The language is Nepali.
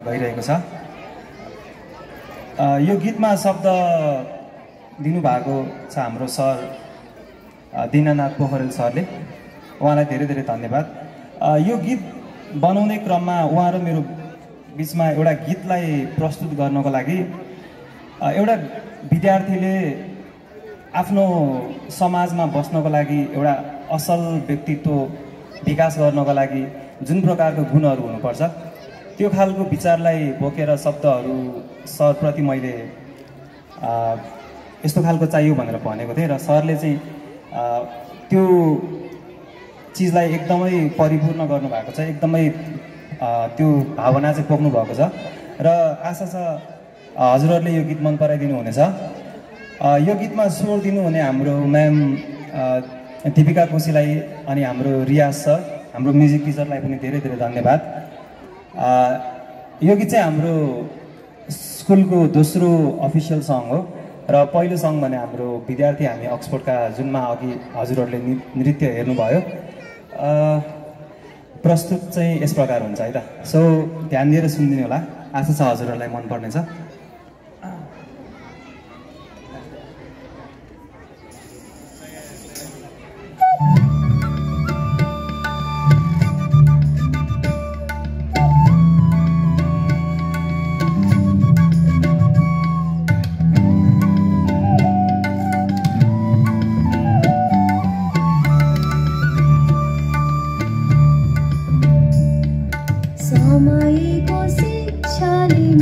गइरहेको छ। यो गीतमा शब्द दिनुभएको छ हाम्रो सर दीनानाथ पोखरेल सरले। उहाँलाई धेरै धेरै धन्यवाद। यो गीत बनाउने क्रममा उहाँ र मेरो बिचमा एउटा गीतलाई प्रस्तुत गर्नको लागि एउटा विद्यार्थीले आफ्नो समाजमा बस्नको लागि एउटा असल व्यक्तित्व विकास गर्नको लागि जुन प्रकारको गुणहरू हुनुपर्छ त्यो खालको विचारलाई बोकेर शब्दहरू सरप्रति मैले यस्तो खालको चाहियो भनेर भनेको थिएँ र सरले चाहिँ त्यो चिजलाई एकदमै परिपूर्ण गर्नुभएको छ। एकदमै त्यो भावना चाहिँ पोख्नु भएको छ र आशा छ हजुरहरूले यो गीत मन पराइदिनु हुनेछ। यो गीतमा स्वर दिनुहुने हाम्रो म्याम दीपिका कोशीलाई अनि हाम्रो रियाज सर, हाम्रो म्युजिक टिचरलाई पनि धेरै धेरै धन्यवाद। यो गीत चाहिँ हाम्रो स्कुलको दोस्रो अफिसियल सङ हो र पहिलो सङ भने हाम्रो विद्यार्थी हामी अक्सफोर्डका जुनमा अघि हजुरहरूले नृत्य हेर्नुभयो। प्रस्तुत चाहिँ यस प्रकार हुन्छ है त। सो ध्यान दिएर सुनिदिनु होला। आशा छ हजुरहरूलाई मन पर्नेछ। समयको शिक्षा लिन